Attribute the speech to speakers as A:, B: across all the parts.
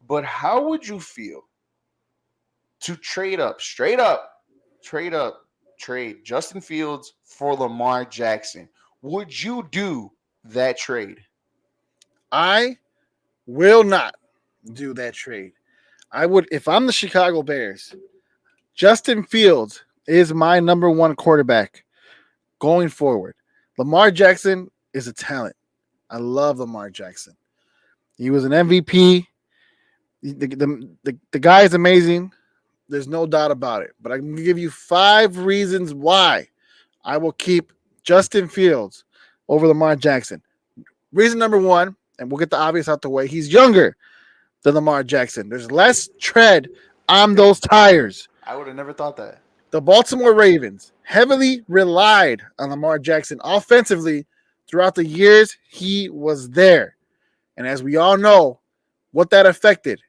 A: But how would you feel to trade up, straight up, trade up, trade Justin Fields for Lamar Jackson? Would you do that trade?
B: I will not do that trade. I would, if I'm the Chicago Bears, Justin Fields is my number one quarterback going forward. Lamar Jackson is a talent. I love Lamar Jackson. He was an MVP. The guy is amazing. There's no doubt about it. But I can give you 5 reasons why I will keep Justin Fields over Lamar Jackson. Reason number one, and we'll get the obvious out the way, he's younger than Lamar Jackson. There's less tread on
A: Yep.
B: those tires.
A: I would have never thought that.
B: The Baltimore Ravens heavily relied on Lamar Jackson offensively throughout the years he was there. And as we all know, what that affected,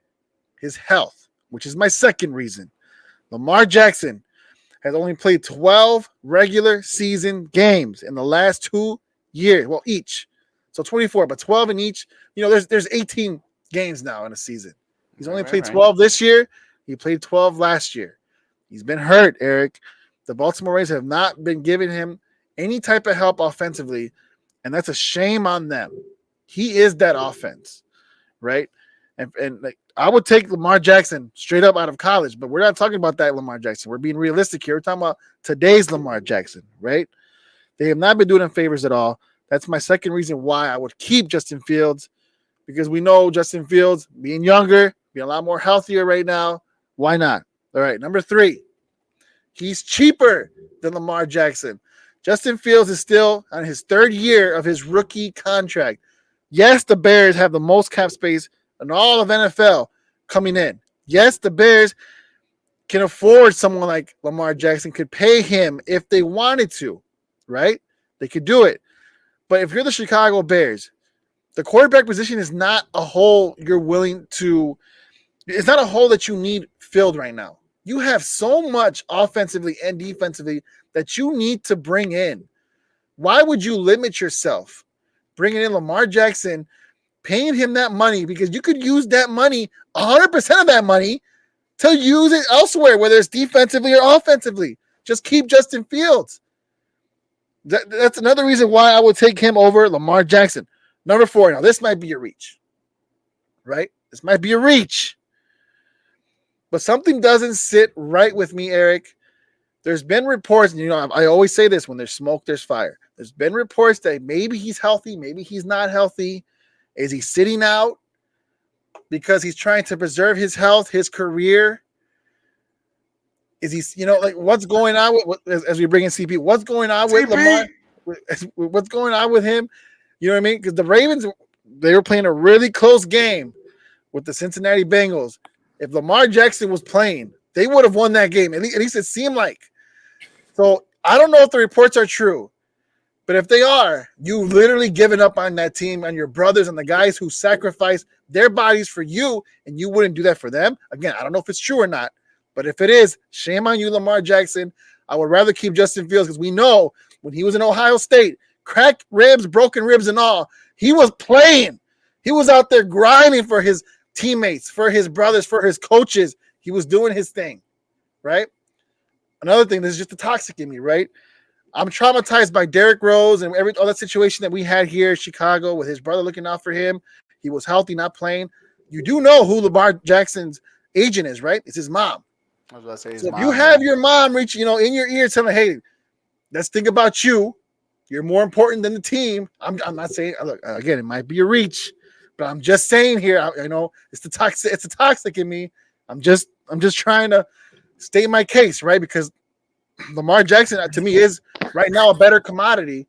B: his health, which is my second reason. Lamar Jackson has only played 12 regular season games in the last 2 years. Well, each. So 24, but 12 in each. There's 18 games now in a season. He's
A: Right,
B: only
A: right,
B: played
A: right.
B: 12 this year. He played 12 last year. He's been hurt, Eric. The Baltimore Ravens have not been giving him any type of help offensively, and that's a shame on them. He is that offense, right? And like I would take Lamar Jackson straight up out of college, but we're not talking about that Lamar Jackson. We're being realistic here. We're talking about today's Lamar Jackson, right? They have not been doing him favors at all. That's my second reason why I would keep Justin Fields, because we know Justin Fields being younger, being a lot more healthier right now. Why not? All right, number 3. He's cheaper than Lamar Jackson. Justin Fields is still on his 3rd year of his rookie contract. Yes, the Bears have the most cap space in all of NFL coming in. Yes, the Bears can afford someone like Lamar Jackson, could pay him if they wanted to, right? They could do it. But if you're the Chicago Bears, the quarterback position is not a hole you're willing to, it's not a hole that you need filled right now. You have so much offensively and defensively that you need to bring in. Why would you limit yourself bringing in Lamar Jackson, paying him that money, because you could use that money, 100% of that money, to use it elsewhere, whether it's defensively or offensively. Just keep Justin Fields. That's another reason why I would take him over Lamar Jackson. Number 4. Now, this might be a reach, right? This might be a reach. But something doesn't sit right with me, Eric. There's been reports, and I always say this: when there's smoke, there's fire. There's been reports that maybe he's healthy, maybe he's not healthy. Is he sitting out because he's trying to preserve his health, his career? Is he, like what's going on with, as we bring in CP? What's going on with
A: CP.
B: Lamar? What's going on with him? You know what I mean? Because the Ravens, they were playing a really close game with the Cincinnati Bengals. If Lamar Jackson was playing, they would have won that game. At least it seemed like. So I don't know if the reports are true, but if they are, you literally given up on that team, on your brothers, and the guys who sacrificed their bodies for you, and you wouldn't do that for them. Again, I don't know if it's true or not, but if it is, shame on you, Lamar Jackson. I would rather keep Justin Fields, because we know when he was in Ohio State, cracked ribs, broken ribs, and all, he was playing. He was out there grinding for his teammates, for his brothers, for his coaches. He was doing his thing, right? Another thing, this is just the toxic in me, right? I'm traumatized by Derrick Rose and all that situation that we had here in Chicago with his brother looking out for him. He was healthy, not playing. You do know who Lamar Jackson's agent is, right? It's his mom.
A: I was about to say his
B: So if you
A: mom,
B: have
A: yeah.
B: your mom reach, in your ear telling, hey, let's think about you. You're more important than the team. I'm not saying, look, again, it might be a reach, but I'm just saying here, it's the toxic in me. I'm just trying to state my case, right? Because Lamar Jackson, to me, is right now a better commodity,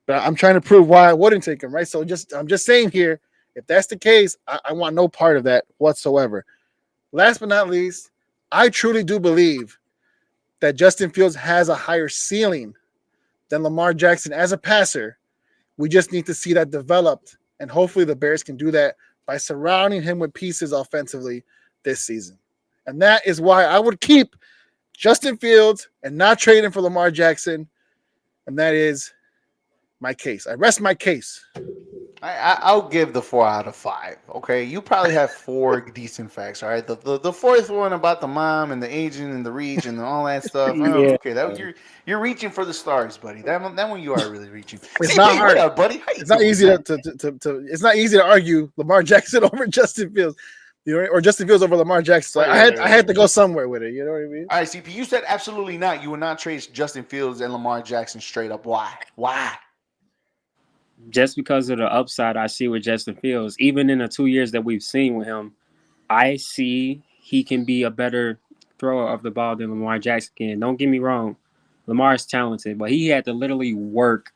B: but I'm trying to prove why I wouldn't take him, right? So I'm just saying here, if that's the case, I want no part of that whatsoever. Last but not least, I truly do believe that Justin Fields has a higher ceiling than Lamar Jackson as a passer. We just need to see that developed, and hopefully the Bears can do that by surrounding him with pieces offensively this season. And that is why I would keep Justin Fields and not trade him for Lamar Jackson. And that is my case. I rest my case.
A: I'll give the 4 out of 5. Okay, you probably have four decent facts. All right, the fourth one about the mom and the agent and the reach and all that stuff.
C: Yeah.
A: Okay, that you're reaching for the stars, buddy. That one you are really reaching.
B: It's not
A: CP, what
B: hard.
A: up, buddy? How you
B: It's not
A: doing,
B: easy
A: man?
B: it's not easy to argue Lamar Jackson over Justin Fields, or Justin Fields over Lamar Jackson. So
A: Right,
B: I
A: right,
B: had
A: right,
B: I had
A: right.
B: to go somewhere with it. You know what I mean?
A: All right, CP, you said absolutely not. You would not trade Justin Fields and Lamar Jackson straight up. Why? Why?
C: Just because of the upside I see with Justin Fields, even in the 2 years that we've seen with him, I see he can be a better thrower of the ball than Lamar Jackson can. Don't get me wrong, Lamar is talented, but he had to literally work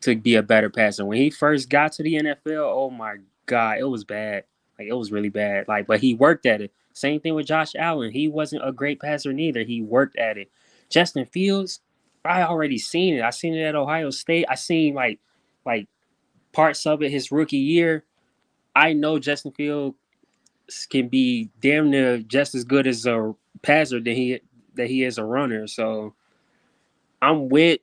C: to be a better passer. When he first got to the NFL, oh my God, it was bad. Like it was really bad. Like, but he worked at it. Same thing with Josh Allen. He wasn't a great passer neither. He worked at it. Justin Fields, I already seen it. I seen it at Ohio State. I seen like parts of it his rookie year. I know Justin Fields can be damn near just as good as a passer that he is a runner. So I'm with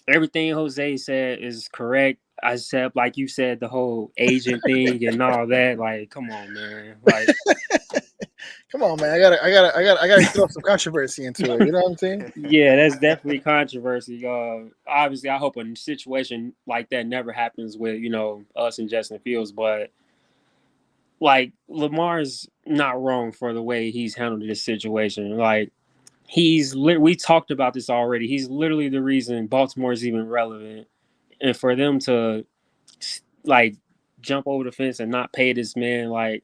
C: everything Jose said is correct. I said, like you said, the whole agent thing and all that. Like, come on, man. Like,
B: Come on, man. I gotta throw some controversy into it. You know what I'm saying?
C: yeah, that's definitely controversy. Obviously, I hope a situation like that never happens with us and Justin Fields. But like, Lamar's not wrong for the way he's handled this situation. Like, we talked about this already. He's literally the reason Baltimore is even relevant, and for them to like jump over the fence and not pay this man, like,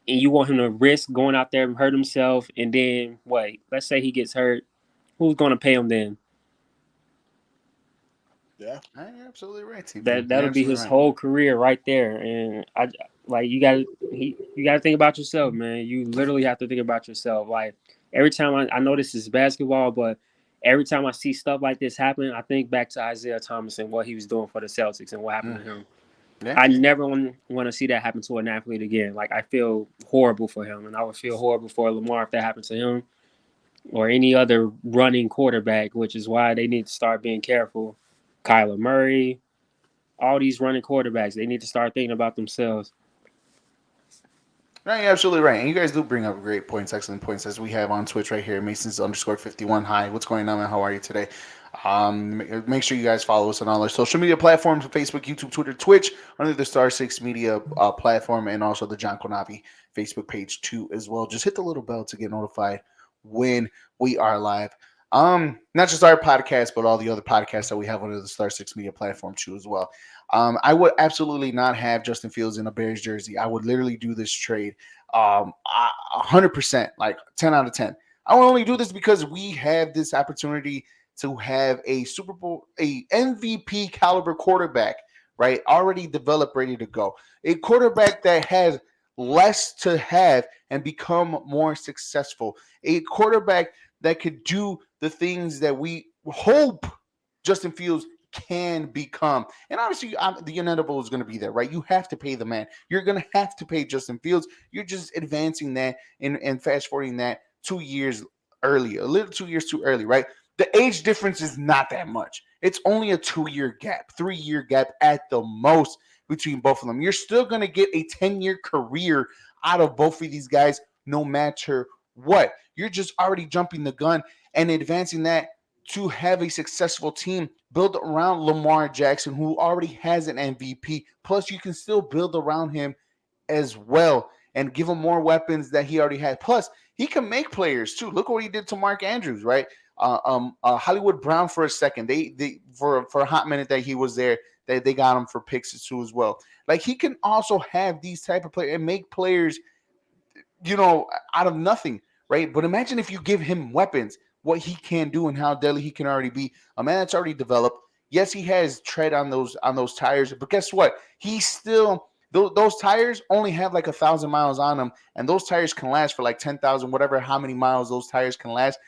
C: and you want him to risk going out there and hurt himself, and then what? Let's say he gets hurt, who's going to pay him then?
B: Yeah.
A: You're absolutely right, CP. You're
C: That'll be
A: absolutely
C: his
A: right.
C: whole career right there. And I like you got to think about yourself, man. You literally have to think about yourself. Like every time I know this is basketball, but every time I see stuff like this happen, I think back to Isaiah Thomas and what he was doing for the Celtics and what happened
A: Mm,
C: to him.
A: yeah.
C: I never want to see that happen to an athlete again. Like I feel horrible for him, and I would feel horrible for Lamar if that happened to him or any other running quarterback. Which is why they need to start being careful. Kyler Murray, all these running quarterbacks, they need to start thinking about themselves.
A: No, you're absolutely right. And you guys do bring up great points, excellent points, as we have on Twitch right here. Masons underscore 51. Hi, what's going on, man? How are you today? Make sure you guys follow us on all our social media platforms: Facebook, YouTube, Twitter, Twitch, under the Star Six Media platform, and also the John Konavi Facebook page too, as well. Just hit the little bell to get notified when we are live. Not just our podcast, but all the other podcasts that we have under the Star Six Media platform too, as well. I would absolutely not have Justin Fields in a Bears jersey. I would literally do this trade 100%, like 10 out of 10. I will only do this because we have this opportunity to have a Super Bowl, a MVP caliber quarterback, right? Already developed, ready to go. A quarterback that has less to have and become more successful. A quarterback that could do the things that we hope Justin Fields can become. And obviously, the inevitable is going to be there, right? You have to pay the man. You're going to have to pay Justin Fields. You're just advancing that and fast forwarding that 2 years earlier, a little 2 years too early, right? The age difference is not that much. It's only a 2 year gap, 3 year gap at the most between both of them. You're still going to get a 10-year career out of both of these guys, no matter what. You're just already jumping the gun and advancing that to have a successful team built around Lamar Jackson, who already has an MVP. Plus, you can still build around him as well and give him more weapons that he already had. Plus, he can make players too. Look what he did to Mark Andrews, right? Hollywood Brown for a second. They for a hot minute that he was there, they got him for picks too as well. Like he can also have these type of players and make players out of nothing, right? But imagine if you give him weapons, what he can do and how deadly he can already be. A man that's already developed. Yes, he has tread on those tires, but guess what? He's still those tires only have like 1,000 miles on them, and those tires can last for like 10,000, whatever, how many miles those tires can last.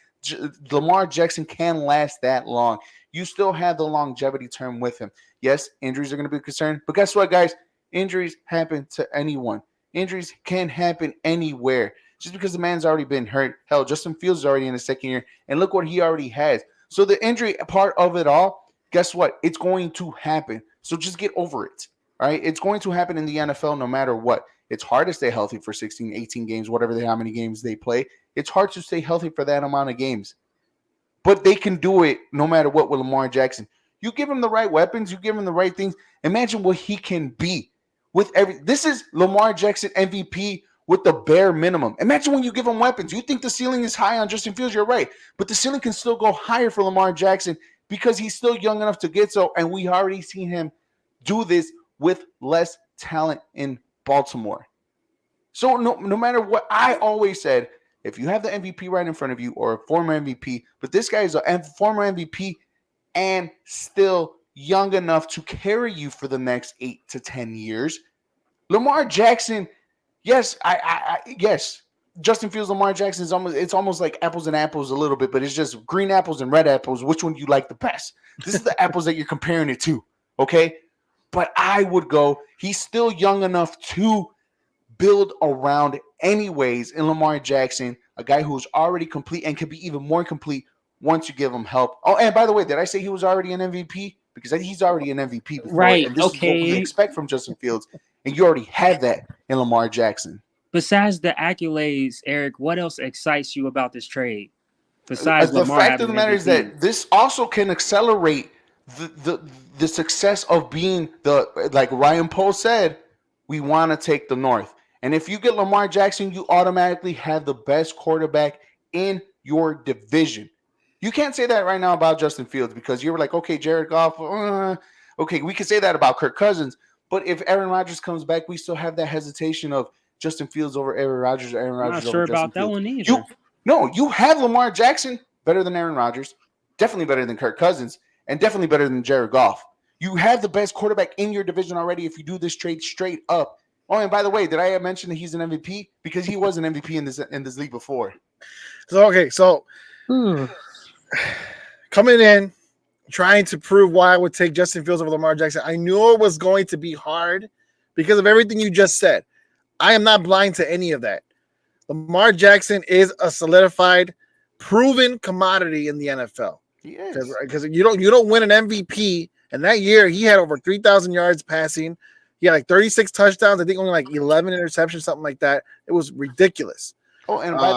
A: Lamar Jackson can last that long. You still have the longevity term with him. Yes, injuries are going to be a concern, but guess what, guys? Injuries happen to anyone. Injuries can happen anywhere. Just because the man's already been hurt. Hell, Justin Fields is already in the second year, and look what he already has. So the injury part of it all, guess what? It's going to happen. So just get over it. All right, it's going to happen in the NFL no matter what. It's hard to stay healthy for 16, 18 games, how many games they play. It's hard to stay healthy for that amount of games. But they can do it no matter what with Lamar Jackson. You give him the right weapons, you give him the right things. Imagine what he can be with every. This is Lamar Jackson MVP with the bare minimum. Imagine when you give him weapons. You think the ceiling is high on Justin Fields, you're right. But the ceiling can still go higher for Lamar Jackson because he's still young enough to get so. And we already seen him do this with less talent in Baltimore. So no matter what, I always said, if you have the MVP right in front of you or a former MVP, but this guy is a former MVP and still young enough to carry you for the next 8 to 10 years. Lamar Jackson, yes, yes. Justin Fields, Lamar Jackson is almost like apples and apples a little bit, but it's just green apples and red apples. Which one do you like the best? This is the apples that you're comparing it to, okay? But I would go, he's still young enough to build around anyways in Lamar Jackson, a guy who's already complete and could be even more complete once you give him help. Oh, and by the way, did I say he was already an MVP? Because he's already an MVP before,
C: Right.
A: and this is what we
C: Okay.
A: expect from Justin Fields, and you already have that in Lamar Jackson.
C: Besides the accolades, Eric, what else excites you about this trade? Besides
A: The
C: Lamar
A: fact of
C: having
A: the
C: an
A: matter is
C: MVP.
A: that this also can accelerate the success of being like Ryan Pohl said, we want to take the North. And if you get Lamar Jackson, you automatically have the best quarterback in your division. You can't say that right now about Justin Fields because you're like, okay, Jared Goff, okay, we can say that about Kirk Cousins. But if Aaron Rodgers comes back, we still have that hesitation of Justin Fields over Aaron Rodgers or Aaron
C: I'm not
A: Rodgers over
C: sure
A: Justin
C: about that
A: Fields.
C: one
A: You
C: either.
A: no, you have Lamar Jackson better than Aaron Rodgers, definitely better than Kirk Cousins, and definitely better than Jared Goff. You have the best quarterback in your division already if you do this trade straight up. Oh, and by the way, did I mention that he's an MVP? Because he was an MVP in this league before.
B: So okay, so coming in, trying to prove why I would take Justin Fields over Lamar Jackson. I knew it was going to be hard because of everything you just said. I am not blind to any of that. Lamar Jackson is a solidified, proven commodity in the NFL.
A: He is.
B: Because you don't win an MVP, and that year he had over 3,000 yards passing. He had like 36 touchdowns. I think only like 11 interceptions, something like that. It was ridiculous.
A: Oh, and by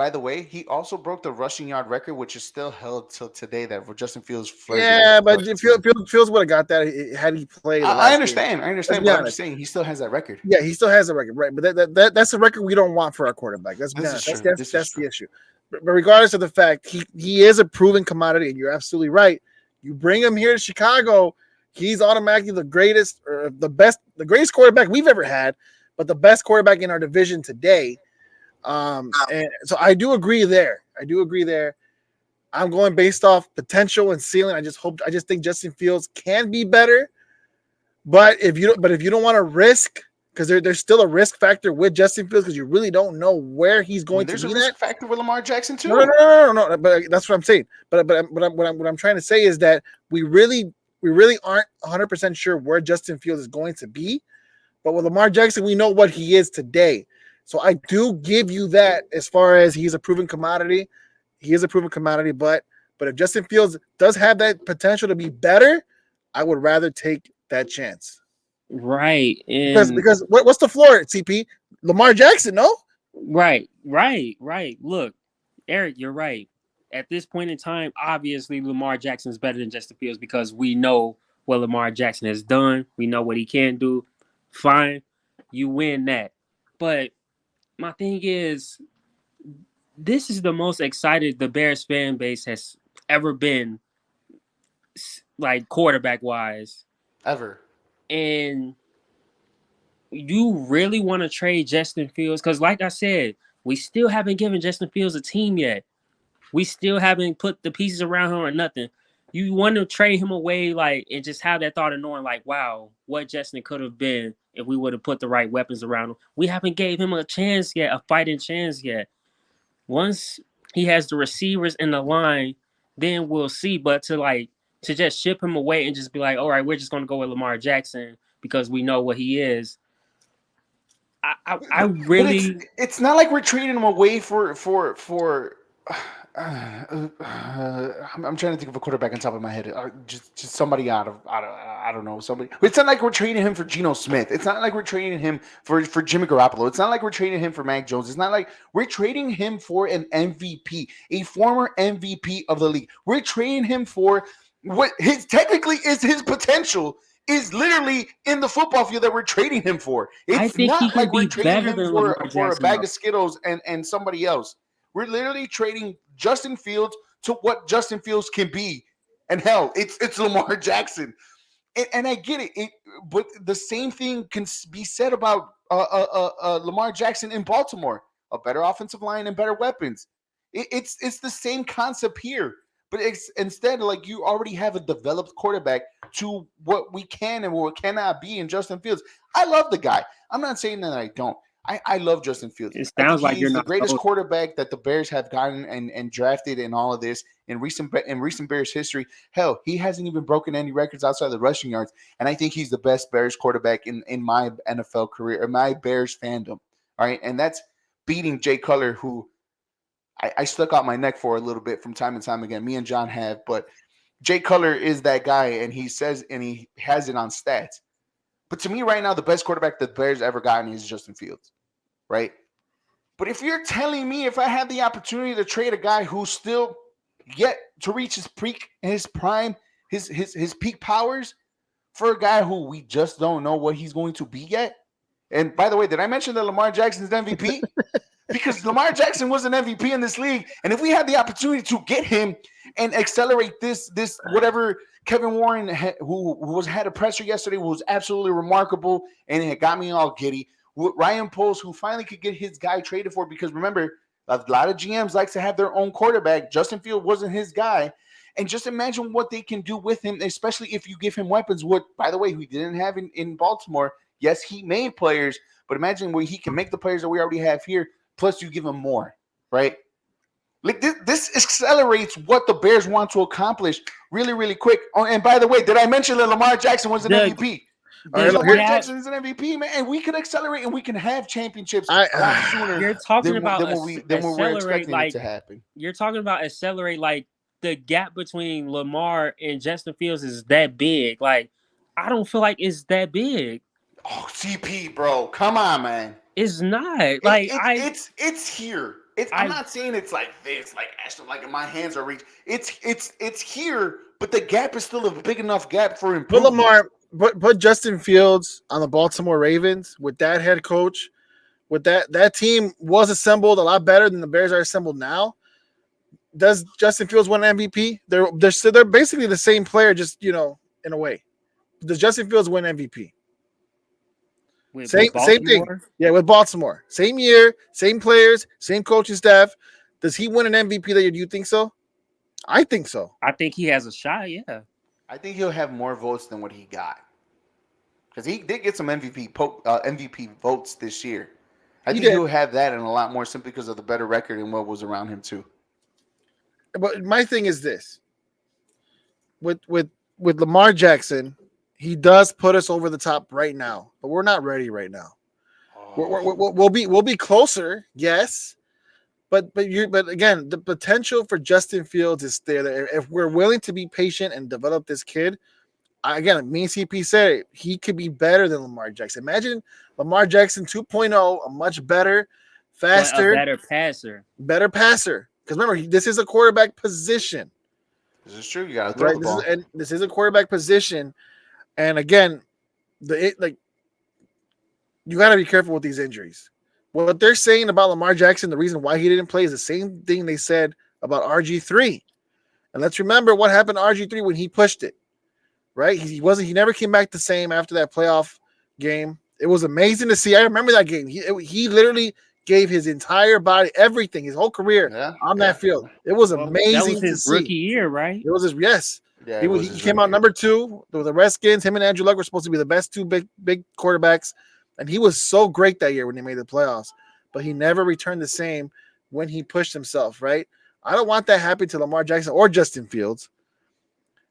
A: the way, he also broke the rushing yard record, which is still held till today. That for Justin Fields.
B: Yeah, but Fields would have got that had he played.
A: I understand.
B: Let's
A: But
B: be
A: I'm
B: honest.
A: just saying he still has that record.
B: Yeah, he still has a record, right? But that's a record we don't want for our quarterback. Let's be honest. That's the issue. But regardless of the fact, he is a proven commodity, and you're absolutely right. You bring him here to Chicago, he's automatically the greatest or the greatest quarterback we've ever had, but the best quarterback in our division today. And so I do agree there. I'm going based off potential and ceiling. I just think Justin Fields can be better. But if you don't want to risk, because there's still a risk factor with Justin Fields because you really don't know where he's going to be.
A: There's a risk factor with Lamar Jackson too.
B: No. But that's what I'm saying. But what I'm trying to say is that we really aren't 100% sure where Justin Fields is going to be. But with Lamar Jackson, we know what he is today. So I do give you that as far as he's a proven commodity. He is a proven commodity, but if Justin Fields does have that potential to be better, I would rather take that chance.
C: Right. And
B: because what's the floor, CP? Lamar Jackson, no?
C: Right. Look, Eric, you're right. At this point in time, obviously Lamar Jackson is better than Justin Fields because we know what Lamar Jackson has done. We know what he can do. Fine. You win that. But my thing is, this is the most excited the Bears fan base has ever been, like quarterback wise.
A: Ever.
C: And you really want to trade Justin Fields? Because like I said, we still haven't given Justin Fields a team yet. We still haven't put the pieces around him or nothing. You want to trade him away, like, and just have that thought of knowing, like, wow, what Justin could have been if we would have put the right weapons around him. We haven't gave him a chance yet, a fighting chance yet. Once he has the receivers in the line, then we'll see. But to just ship him away and just be like, all right, we're just going to go with Lamar Jackson because we know what he is. I really.
A: It's not like we're trading him away for I'm trying to think of a quarterback on top of my head. Just somebody I don't know, somebody. It's not like we're trading him for Geno Smith. It's not like we're trading him for Jimmy Garoppolo. It's not like we're trading him for Mac Jones. It's not like we're trading him for an MVP, a former MVP of the league. We're trading him for what his technically is his potential is literally in the football field that we're trading him for.
C: I
A: It's
C: think he
A: not
C: can
A: like we're
C: be
A: trading
C: better
A: him
C: than Lamar
A: for a
C: Jackson,
A: bag
C: though.
A: of Skittles and somebody else. We're literally trading Justin Fields to what Justin Fields can be. And hell, it's Lamar Jackson. And I get it, but the same thing can be said about Lamar Jackson in Baltimore. A better offensive line and better weapons. It's the same concept here. But it's instead like you already have a developed quarterback to what we can and what cannot be in Justin Fields. I love the guy. I'm not saying that I don't. I love Justin Fields.
C: It
A: I think
C: sounds like
A: he
C: you're
A: is the
C: not
A: greatest
C: sold.
A: quarterback that the Bears have gotten and drafted in all of this in recent Bears history. Hell, he hasn't even broken any records outside the rushing yards, and I think he's the best Bears quarterback in my NFL career, or my Bears fandom. All right, and that's beating Jay Cutler, who I stuck out my neck for a little bit from time to time again. Me and John have, but Jay Cutler is that guy, and he says and he has it on stats. But to me, right now, the best quarterback the Bears ever gotten is Justin Fields, right? But if you're telling me if I had the opportunity to trade a guy who's still yet to reach his peak, his prime, his peak powers for a guy who we just don't know what he's going to be yet. And by the way, did I mention that Lamar Jackson's MVP? Because Lamar Jackson was an MVP in this league, and if we had the opportunity to get him and accelerate this whatever Kevin Warren who was had a presser yesterday was absolutely remarkable, and it got me all giddy. Ryan Poles, who finally could get his guy traded for, because remember, a lot of GMs like to have their own quarterback. Justin Field wasn't his guy. And just imagine what they can do with him, especially if you give him weapons. What, by the way, we didn't have in Baltimore. Yes, he made players, but imagine where he can make the players that we already have here. Plus, you give him more, right? Like this accelerates what the Bears want to accomplish really, really quick. Oh, and by the way, did I mention that Lamar Jackson was an MVP?
B: All right,
A: Lamar
B: here-
A: Jackson is an MVP, man, and we can accelerate and we can have championships
B: I-
A: a lot sooner
C: You're talking
A: than
C: about
A: when we're
C: accelerate,
A: expecting
C: like
A: it to happen.
C: you're talking about accelerate, like the gap between Lamar and Justin Fields is that big. Like I don't feel like it's that big.
A: Oh, CP, bro, come on, man.
C: It's not. Like
A: It's here. I'm not saying it's like this, like Ashton, like my hands are reached. It's here, but the gap is still a big enough gap for
B: Put
A: improvement.
B: Lamar, put Justin Fields on the Baltimore Ravens with that head coach, with that team was assembled a lot better than the Bears are assembled now. Does Justin Fields win an MVP? They're basically the same player, just in a way. Does Justin Fields win MVP?
C: with
B: Same thing.
C: Baltimore?
B: Yeah, with Baltimore. Same year, same players, same coaching staff. Does he win an MVP that year? Do you think so? I think so.
C: I think he has a shot. Yeah.
A: I think he'll have more votes than what he got because he did get some MVP votes this year. I think he'll have that and a lot more simply because of the better record and what was around him too.
B: But my thing is this: with Lamar Jackson, he does put us over the top right now, but we're not ready right now. We'll be closer, yes, but again, the potential for Justin Fields is there. If we're willing to be patient and develop this kid, again, me and CP said he could be better than Lamar Jackson. Imagine Lamar Jackson 2.0, a much better, faster,
C: better passer.
B: Because remember, this is a quarterback position.
A: This is true. You got to throw the ball.
B: This is a quarterback position, and again, you got to be careful with these injuries. What they're saying about Lamar Jackson, the reason why he didn't play is the same thing they said about RG3. And let's remember what happened to RG3 when he pushed it. Right? He never came back the same after that playoff game. It was amazing to see. I remember that game. He literally gave his entire body, everything, his whole career on that field. It was amazing. That was
C: his rookie year, right?
B: It was his
A: Yeah,
B: he came out number 2. The Redskins, him and Andrew Luck were supposed to be the best two big quarterbacks, and he was so great that year when they made the playoffs. But he never returned the same when he pushed himself. Right? I don't want that happening to Lamar Jackson or Justin Fields.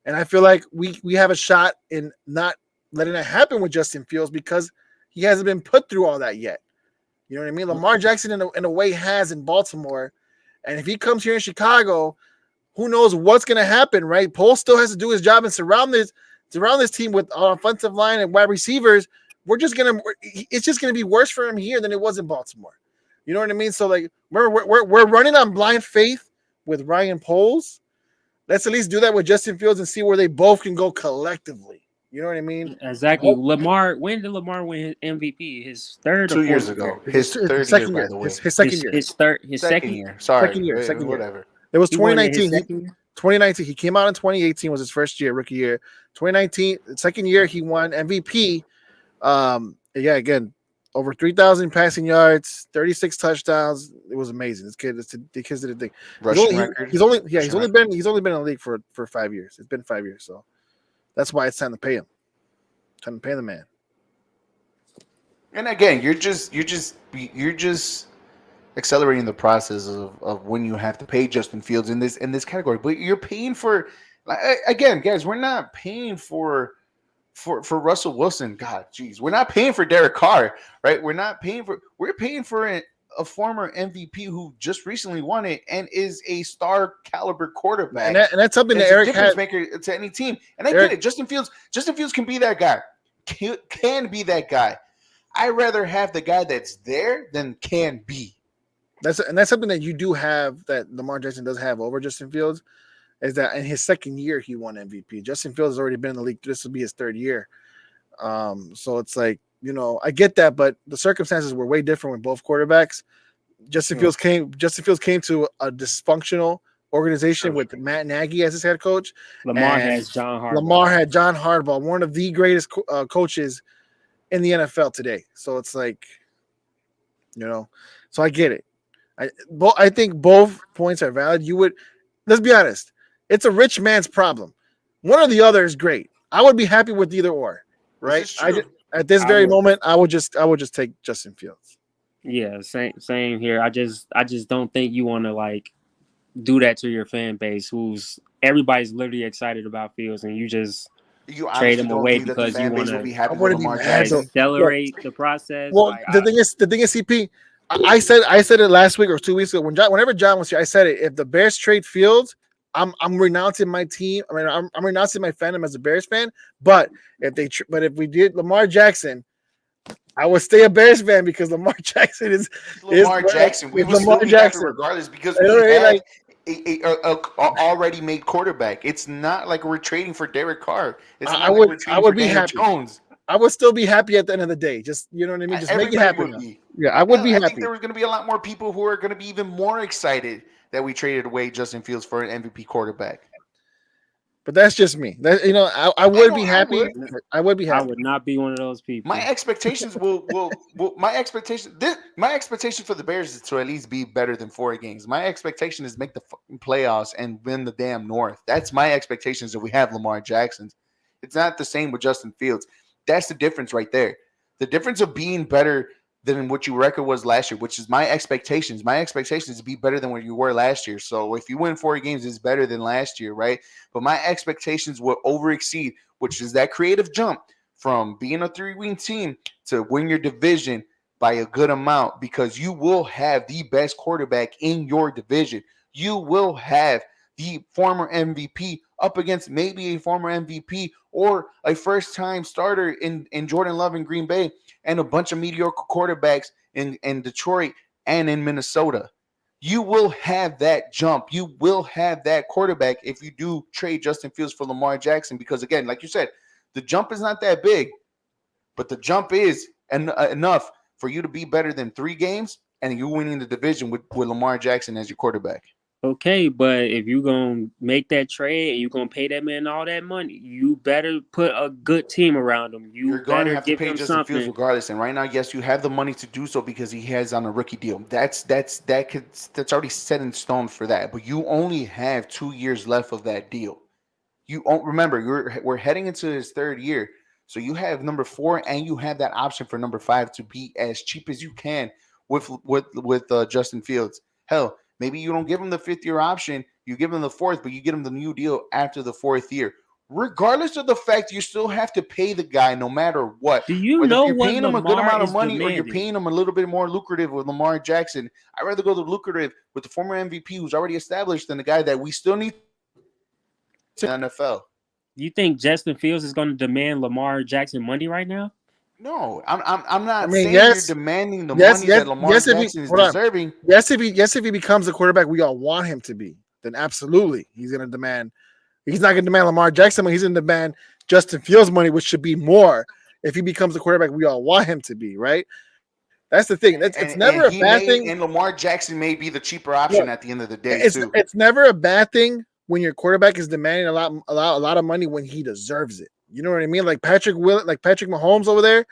B: And I feel like we have a shot in not letting it happen with Justin Fields because he hasn't been put through all that yet. You know what I mean? Lamar Jackson, in a way, has in Baltimore. And if he comes here in Chicago, who knows what's going to happen, right? Poles still has to do his job and surround this team with offensive line and wide receivers. It's just gonna be worse for him here than it was in Baltimore. You know what I mean? So like we're running on blind faith with Ryan Poles. Let's at least do that with Justin Fields and see where they both can go collectively. You know what I mean?
C: Exactly. Lamar. When did Lamar win his MVP? His third or
A: 2 years
C: fourth year?
A: ago, his
B: His
A: third year,
B: second
A: by
B: year.
A: the way.
B: His second year.
C: His third. His
A: Second
C: second.
A: year. Sorry,
B: Second year. Second year.
A: whatever.
B: It was
C: He won it his
B: 2019.
C: second year.
B: 2019. He came out in 2018 was his first year, rookie year. 2019, second year, he won MVP. Yeah, again, over 3,000 passing yards, 36 touchdowns. It was amazing. The kids did a thing.
A: Rushing record.
B: He's only
A: Rushing
B: been in the league for 5 years. It's been 5 years, so that's why it's time to pay him. Time to pay the man.
A: And again, you're just accelerating the process of when you have to pay Justin Fields in this category. But you're paying for, like, again, guys, we're not paying for Russell Wilson. God, geez, we're not paying for Derek Carr, right? We're paying for a former MVP who just recently won it and is a star caliber quarterback.
B: And that's something that
A: It's a
B: Eric
A: difference
B: had.
A: maker to any team. And I get it. Justin Fields can be that guy. Can be that guy. I'd rather have the guy that's there than can be.
B: That's something that you do have that Lamar Jackson does have over Justin Fields, is that in his second year he won MVP. Justin Fields has already been in the league. This will be his third year. So it's like, I get that, but the circumstances were way different with both quarterbacks. Justin Fields came to a dysfunctional organization with Matt Nagy as his head coach.
C: Lamar has John Harbaugh.
B: Lamar had John Harbaugh, one of the greatest coaches in the NFL today. So it's like, so I get it. I think both points are valid. Let's be honest, it's a rich man's problem. One or the other is great. I would be happy with either or, right? At this very moment, I would just take Justin Fields.
C: Yeah, same here. I just don't think you want to like do that to your fan base, who's everybody's literally excited about Fields, and you just trade him away because you want to accelerate the process.
B: Well, the thing is, CP. I said it last week or 2 weeks ago whenever John was here. I said it. If the Bears trade Fields, I'm renouncing my team. I mean, I'm renouncing my fandom as a Bears fan. But if we did Lamar Jackson, I would stay a Bears fan because Lamar Jackson is
A: Lamar Jackson. We would still be happy regardless because we had a already made quarterback. It's not like we're trading for Derek Carr.
B: I would be happy. Jones. I would still be happy at the end of the day. Just, you know what I mean? Just make it happen. Yeah, I would be happy.
A: I think there was going to be a lot more people who are going to be even more excited that we traded away Justin Fields for an MVP quarterback.
B: But that's just me. I would be happy. I would be happy.
C: I would not be one of those people.
A: My expectations my expectation for the Bears is to at least be better than 4 games. My expectation is make the fucking playoffs and win the damn North. That's my expectations if we have Lamar Jackson. It's not the same with Justin Fields. That's the difference right there. The difference of being better than what your record was last year, which is my expectations. My expectations to be better than what you were last year. So if you win 4 games, it's better than last year, right? But my expectations will over-exceed, which is that creative jump from being a 3-win team to win your division by a good amount, because you will have the best quarterback in your division. You will have the former MVP up against maybe a former MVP or a first-time starter in Jordan Love in Green Bay and a bunch of mediocre quarterbacks in Detroit and in Minnesota. You will have that jump. You will have that quarterback if you do trade Justin Fields for Lamar Jackson, because, again, like you said, the jump is not that big, but the jump is enough for you to be better than 3 games and you winning the division with Lamar Jackson as your quarterback.
C: Okay, but if you're going to make that trade and you're going to pay that man all that money, you better put a good team around him. You're
A: going to have to pay Justin Fields regardless. And right now, yes, you have the money to do so because he has on a rookie deal. That's already set in stone for that. But you only have 2 years left of that deal. You remember, we're heading into his 3rd year. So you have number 4 and you have that option for number 5 to be as cheap as you can with Justin Fields. Hell, maybe you don't give him the 5th year option. You give him the 4th, but you get him the new deal after the 4th year. regardless of the fact you still have to pay the guy no matter what.
C: Do you
A: Whether if
C: know
A: you're
C: what
A: paying him a good
C: Lamar
A: amount of
C: is
A: money or you're
C: demanding?
A: paying him a little bit more lucrative with Lamar Jackson, I'd rather go the lucrative with the former MVP who's already established than the guy that we still need to in the NFL.
C: You think Justin Fields is going to demand Lamar Jackson money right now?
A: No, I'm
B: I
A: not
B: mean,
A: saying you're
B: yes,
A: demanding the
B: yes,
A: money
B: yes,
A: that Lamar
B: yes. If he
A: Jackson is
B: hold on,
A: deserving.
B: yes, if he becomes the quarterback we all want him to be, then absolutely he's going to demand. He's not going to demand Lamar Jackson money. He's going to demand Justin Fields money, which should be more if he becomes the quarterback we all want him to be. Right? That's the thing. It's
A: And
B: never a
A: he
B: bad
A: may
B: thing.
A: and Lamar Jackson may be the cheaper option
B: Look,
A: at the end of the day
B: it's
A: too.
B: it's never a bad thing when your quarterback is demanding a lot of money when he deserves it. You know what I mean? Like Patrick Mahomes over there.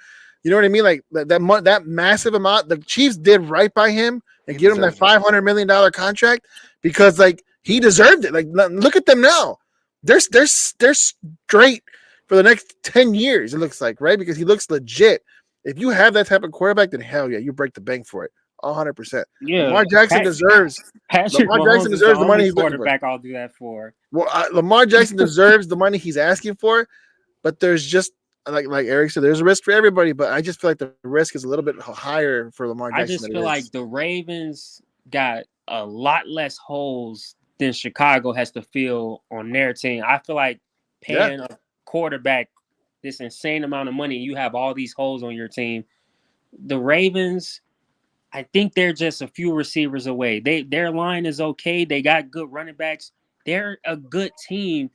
B: You know what I mean? Like that massive amount. The Chiefs did right by him and
A: He
B: give him that
A: deserves it.
B: $500 million contract because like he deserved it. Like look at them now. They're straight for the next 10 years. It looks like, right? Because he looks legit. If you have that type of quarterback, then hell yeah, you break the bank for it. 100%.
C: Yeah,
B: Lamar Jackson deserves
C: Patrick Mahomes is the
B: the money
C: only
B: he's looking for.
C: quarterback I'll do that for.
B: Well, Lamar Jackson deserves the money he's asking for, but there's just like Eric said, there's a risk for everybody. But I just feel like the risk is a little bit higher for Lamar
C: I
B: Jackson
C: just
B: than
C: feel
B: it
C: like
B: is.
C: the Ravens got a lot less holes than Chicago has to fill on their team. I feel like
B: Yeah,
C: paying a quarterback this insane amount of money, you have all these holes on your team. The Ravens, I think they're just a few receivers away. Their line is okay. They got good running backs. They're a good team.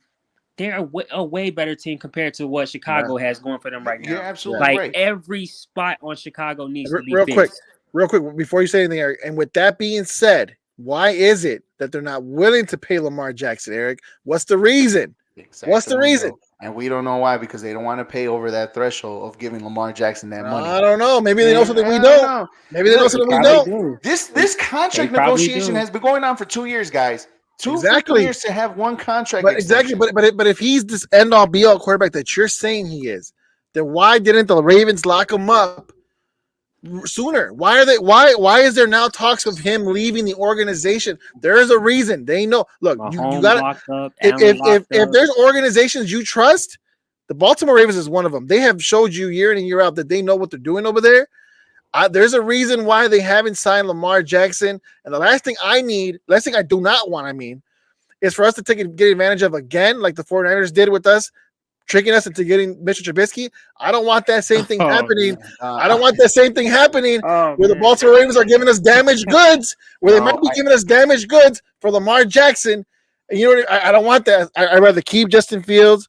C: They're a way better team compared to what
B: yeah,
C: Chicago has going for them right
A: You're
C: now.
B: yeah.
A: absolutely
C: Like
A: right.
C: every spot on Chicago needs to be
B: Real quick,
C: fixed.
B: before you say anything, Eric. And with that being said, why is it that they're not willing to pay Lamar Jackson, Eric? What's the reason? What's the
A: Exactly,
B: reason?
A: bro. And we don't know why because they don't want to pay over that threshold of giving Lamar Jackson that money.
B: I don't know. Maybe they know
A: And
B: something we
A: I don't
B: don't.
A: know.
B: Maybe they know
A: Look,
C: They
B: something we
C: probably
B: don't.
C: do.
A: this
C: They
A: contract
C: probably
A: negotiation
C: do.
A: has been going on for 2 years, guys. Two freaking
B: Exactly.
A: years to have one contract
B: But exactly,
A: extension.
B: but if he's this end all be all quarterback that you're saying he is, then why didn't the Ravens lock him up sooner? Why are they? Why is there now talks of him leaving the organization? There is a reason. They know. Look, you
C: Mahomes
B: got to
C: locked up. Allen locked
B: if
C: up.
B: there's organizations you trust, the Baltimore Ravens is one of them. They have showed you year in and year out that they know what they're doing over there. There's a reason why they haven't signed Lamar Jackson. And the last thing I do not want, is for us to get advantage of again, like the 49ers did with us, tricking us into getting Mitchell Trubisky. I don't want that same thing
C: Oh
B: happening.
C: man.
B: I don't want that same thing happening
C: Oh
B: where the
C: man.
B: Baltimore Ravens are giving us damaged goods, where they might
A: no,
B: be giving us damaged goods for Lamar Jackson. And you know what? I don't want that. I'd rather keep Justin Fields.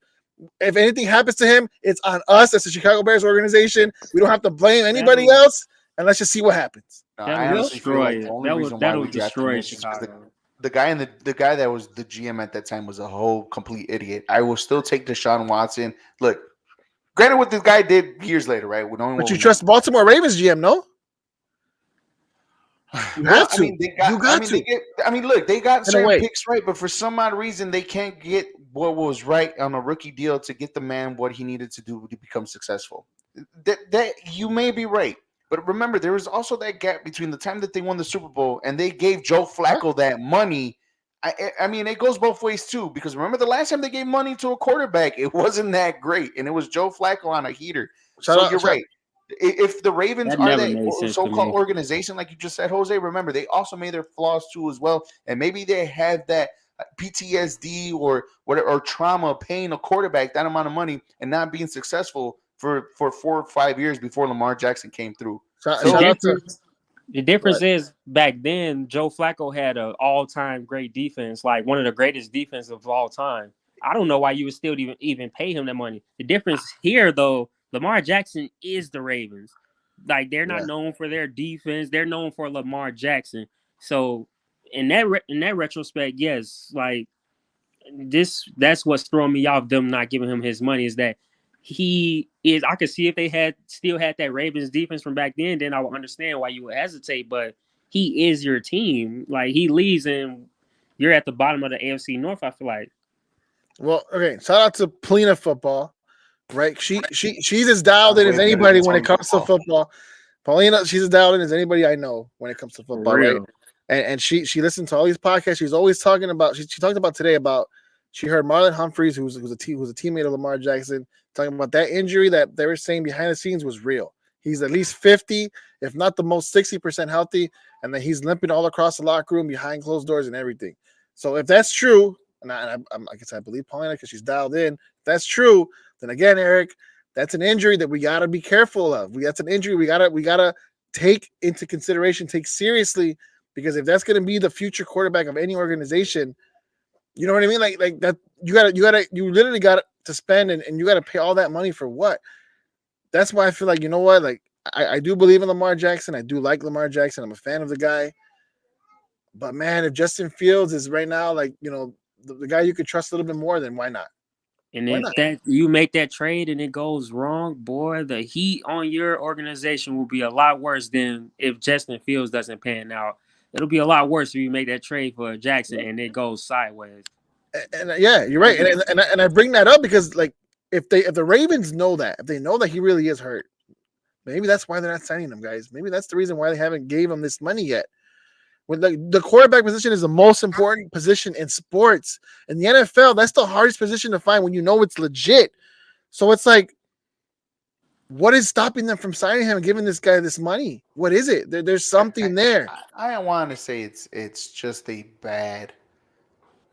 B: If anything happens to him, it's on us as the Chicago Bears organization. We don't have to blame anybody
C: That'll
B: else, and let's just see what happens.
A: I
C: that'll
A: honestly feel
C: destroy
A: like the
C: it.
A: only reason why
C: That'll
A: we drafted
C: destroy
A: Mitch is because
C: Chicago.
A: the guy that was the GM at that time was a whole complete idiot. I will still take Deshaun Watson. Look, granted, what this guy did years later, right? We don't.
B: But you trust Baltimore Ravens GM, no? You
A: Well,
B: have to. You got to.
A: Look, they got
B: In a
A: certain
B: way.
A: picks right, but for some odd reason, they can't get what was right on a rookie deal to get the man what he needed to do to become successful. That you may be right, but remember, there was also that gap between the time that they won the Super Bowl and they gave Joe Flacco that money. I mean, it goes both ways too, because remember the last time they gave money to a quarterback, it wasn't that great, and it was Joe Flacco on a heater. So you're right. If the Ravens
C: That
A: are
C: never
A: that
C: made sense to
A: so-called
C: me.
A: organization, like you just said, Jose, remember they also made their flaws too as well, and maybe they had that PTSD or whatever or trauma paying a quarterback that amount of money and not being successful for 4 or 5 years before Lamar Jackson came through.
C: The
A: So
B: Shout out to
C: difference, the difference is back then Joe Flacco had an all-time great defense, like one of the greatest defenses of all time. I don't know why you would still even pay him that money. The difference here, though, Lamar Jackson is the Ravens. Like they're not
B: yeah.
C: known for their defense; they're known for Lamar Jackson. So in that retrospect, yes, like that's what's throwing me off them not giving him his money is that he is. I could see if they had still had that Ravens defense from back then I would understand why you would hesitate. But he is your team. Like he leaves and you're at the bottom of the AFC North. I feel like.
B: Well, okay. Shout out to Polina Football, right? She's as dialed
A: sounds
B: in
A: way
B: as
A: better
B: anybody
A: than
B: when it
A: Tony
B: comes to
A: Football.
B: football. Paulina, she's as dialed in as anybody I know when it comes to football, right?
C: Real.
B: And she listens to all these podcasts. She's always talking about. She talked about today about She heard Marlon Humphreys, who's a teammate of Lamar Jackson, talking about that injury that they were saying behind the scenes was real. He's at least 50, if not the most 60% healthy, and that he's limping all across the locker room behind closed doors and everything. So if that's true, and I guess I believe Paulina because she's dialed in. If that's true, then again, Eric, that's an injury that we gotta be careful of. That's an injury we gotta take into consideration, take seriously, because if that's gonna be the future quarterback of any organization, you know what I mean? Like that you literally got to spend and you got to pay all that money for what? That's why I feel like, you know what? Like I do believe in Lamar Jackson. I do like Lamar Jackson. I'm a fan of the guy. But man, if Justin Fields is right now like, the guy you could trust a little bit more, then why not?
C: And
B: Why
C: if
B: not?
C: that you make that trade and it goes wrong, boy, the heat on your organization will be a lot worse than if Justin Fields doesn't pan out. It'll be a lot worse if you make that trade for Jackson and it goes sideways.
B: And yeah, you're right. And I bring that up because like if the Ravens know that, if they know that he really is hurt, maybe that's why they're not signing him, guys. Maybe that's the reason why they haven't gave him this money yet. When the quarterback position is the most important position in sports. In the NFL, that's the hardest position to find when you know it's legit. So it's like, what is stopping them from signing him and giving this guy this money? What is it? There's something there.
A: I want to say it's just a bad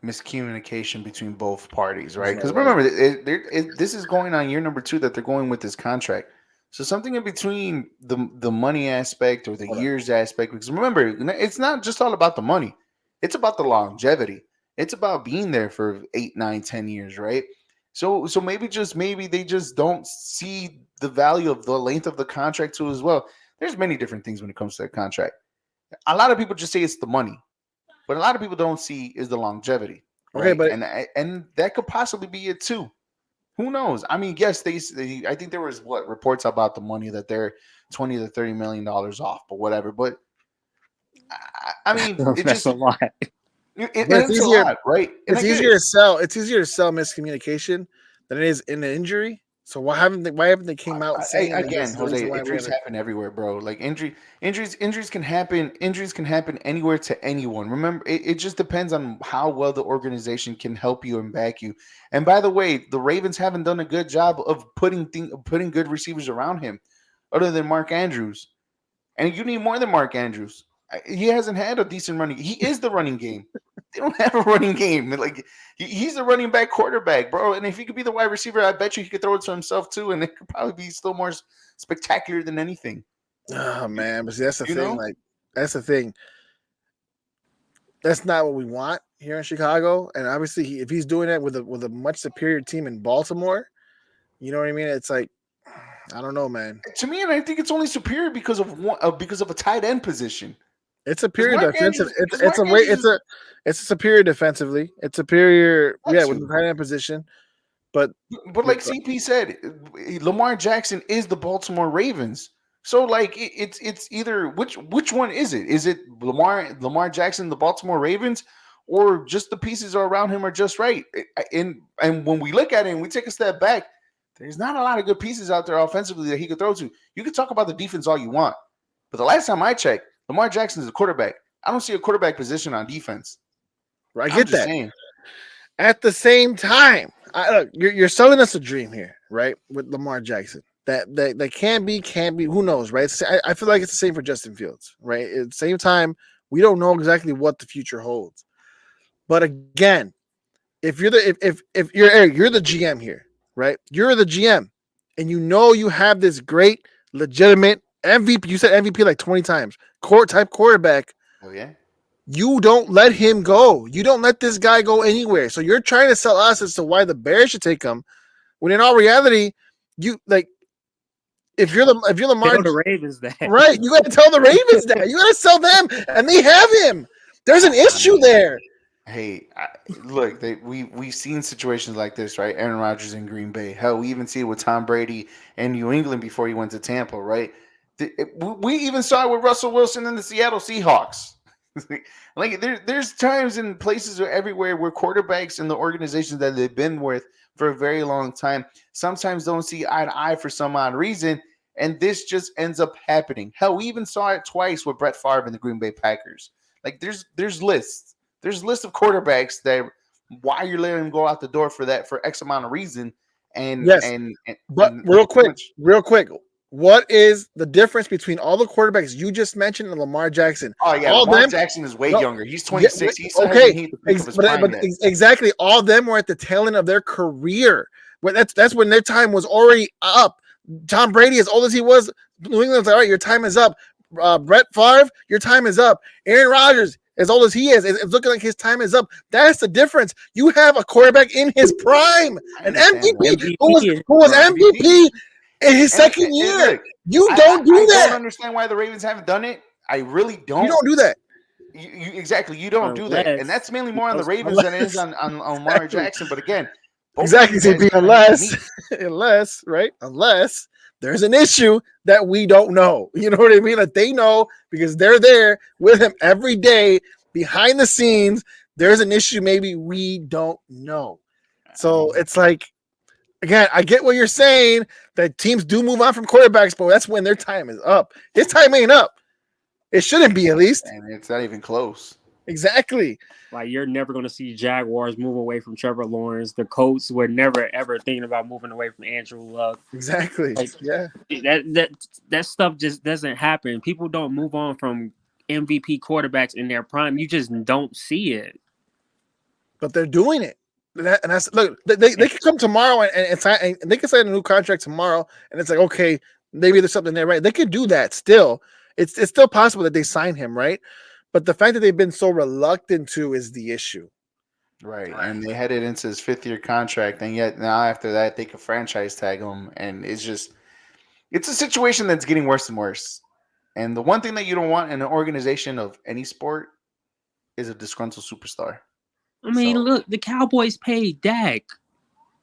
A: miscommunication between both parties, right? Because
B: Right.
A: remember, this is going on year number 2 that they're going with this contract. So something in between the money aspect or the
B: Hold on.
A: years aspect. Because remember, it's not just all about the money; it's about the longevity. It's about being there for 8, 9, 10 years, right? So maybe they just don't see the value of the length of the contract too as well. There's many different things when it comes to that contract. A lot of people just say it's the money. What a lot of people don't see is the longevity,
B: Okay,
A: right?
B: but
A: And that could possibly be it too. Who knows? I mean, yes, I think there was what reports about the money that they're 20 to 30 million dollars off, but whatever. But I mean, it
C: That's
A: just
C: a lot.
B: but
A: and it's a lot, right? And I
B: it's
A: get
B: easier
A: it.
B: to sell. It's easier to sell miscommunication than it is in an injury. So why haven't they came out saying that this
A: Again,
B: is the reason
A: Jose,
B: why we
A: injuries
B: haven't?
A: happen everywhere, bro. Like injuries can happen. Injuries can happen anywhere to anyone. Remember, it just depends on how well the organization can help you and back you. And by the way, the Ravens haven't done a good job of putting good receivers around him, other than Mark Andrews. And you need more than Mark Andrews. He hasn't had a decent running. He is the running game. They don't have a running game. Like he's the running back quarterback, bro. And if he could be the wide receiver, I bet you he could throw it to himself too, and it could probably be still more spectacular than anything.
B: Oh
A: You,
B: man, but see, that's the
A: you
B: thing.
A: know?
B: Like that's the thing. That's not what we want here in Chicago. And obviously, if he's doing that with a much superior team in Baltimore, you know what I mean? It's like I don't know, man.
A: To me, and I think it's only superior because of a tight end position.
B: It's superior defensive.
A: Because Mark Andrews is
B: It's a superior defensively. It's superior,
A: got
B: with the
A: you.
B: tight end position. But
A: But like CP said, Lamar Jackson is the Baltimore Ravens. So like it's either which one is it? Is it Lamar Jackson, the Baltimore Ravens, or just the pieces around him are just right? And when we look at it and we take a step back, there's not a lot of good pieces out there offensively that he could throw to. You can talk about the defense all you want, but the last time I checked, Lamar Jackson is a quarterback. I don't see a quarterback position on defense.
B: I
A: I'm
B: get
A: just
B: that.
A: saying.
B: At the same time, look, you're selling us a dream here, right? With Lamar Jackson, that can be. Who knows, right? I feel like it's the same for Justin Fields, right? At the same time, we don't know exactly what the future holds. But again, if you're the if you're Eric, you're the GM here, right? You're the GM, and you know you have this great, legitimate MVP. You said MVP like 20 times. Court type quarterback.
A: Oh yeah.
B: You don't let him go. You don't let this guy go anywhere. So you're trying to sell us as to why the Bears should take him, when in all reality, you like if you're Lamar,
C: Tell the Ravens that.
B: right? You got to tell the Ravens that. You got to sell them, and they have him. There's an
A: I
B: issue
A: mean,
B: there.
A: hey, look, we've seen situations like this, right? Aaron Rodgers in Green Bay. Hell, we even see it with Tom Brady in New England before he went to Tampa, right? We even saw it with Russell Wilson in the Seattle Seahawks. Like there's times and places everywhere where quarterbacks in the organizations that they've been with for a very long time sometimes don't see eye to eye for some odd reason, and this just ends up happening. Hell, we even saw it twice with Brett Favre and the Green Bay Packers. Like there's lists of quarterbacks why you're letting him go out the door for that for X amount of reason. And
B: Yes, but real quick, what is the difference between all the quarterbacks you just mentioned and Lamar Jackson?
A: Oh yeah,
B: all
A: Lamar
B: them,
A: Jackson is way
B: no,
A: younger. He's 26.
B: Yeah,
A: He still
B: okay,
A: hasn't hit the peak of his prime yet.
B: Exactly. All of them were at the tail end of their career. But that's when their time was already up. Tom Brady, as old as he was, New England's like, all right, your time is up. Brett Favre, your time is up. Aaron Rodgers, as old as he is looking like his time is up. That's the difference. You have a quarterback in his prime, an MVP who was MVP in his second year.
A: Look,
B: you don't do that.
A: I don't understand why the Ravens haven't done it. I really don't.
B: You don't do that.
A: You exactly. You don't do that, and that's mainly more on the Ravens than it is on Lamar Jackson. But again,
B: exactly, CP, unless there's an issue that we don't know. You know what I mean? That they know because they're there with him every day behind the scenes. There's an issue maybe we don't know. So it's like, again, I get what you're saying that teams do move on from quarterbacks, but that's when their time is up. His time ain't up. It shouldn't be, at least.
A: And it's not even close.
B: Exactly.
C: Like, you're never going to see Jaguars move away from Trevor Lawrence. The Colts were never, ever thinking about moving away from Andrew Luck.
B: Exactly.
C: Like,
B: yeah.
C: That stuff just doesn't happen. People don't move on from MVP quarterbacks in their prime. You just don't see it.
B: But they're doing it. Look, they could come tomorrow and sign, and they can sign a new contract tomorrow, and it's like, okay, maybe there's something there, right? They could do that still. It's still possible that they sign him, right? But the fact that they've been so reluctant to is the issue.
A: Right. And they headed into his 5th-year contract, and yet now after that they could franchise tag him, and it's a situation that's getting worse and worse. And the one thing that you don't want in an organization of any sport is a disgruntled superstar.
C: I mean, look, the Cowboys paid Dak.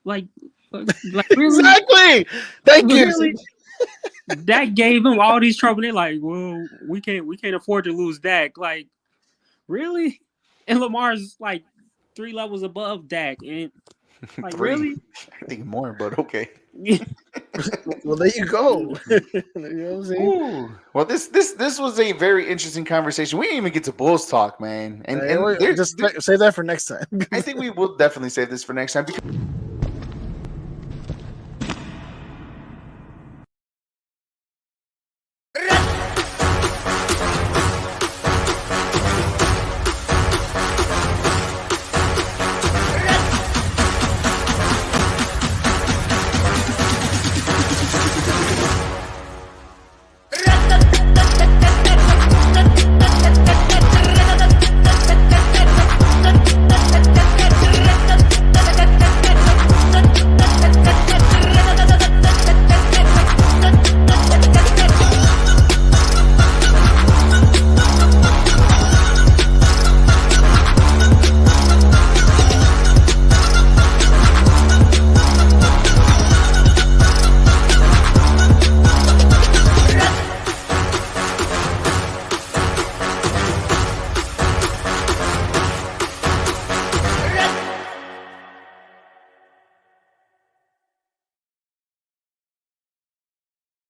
C: Like really?
B: Exactly. Thank you.
C: Dak gave him all these trouble. They're like, well, we can't afford to lose Dak. Like, really? And Lamar's like 3 levels above Dak. And like,
A: 3.
C: really?
A: I think more, but okay.
B: Well, there you go. You know what I'm saying?
A: Ooh. Well, this was a very interesting conversation. We didn't even get to Bulls talk, man. And
B: just save that for next time.
A: I think we will definitely save this for next time because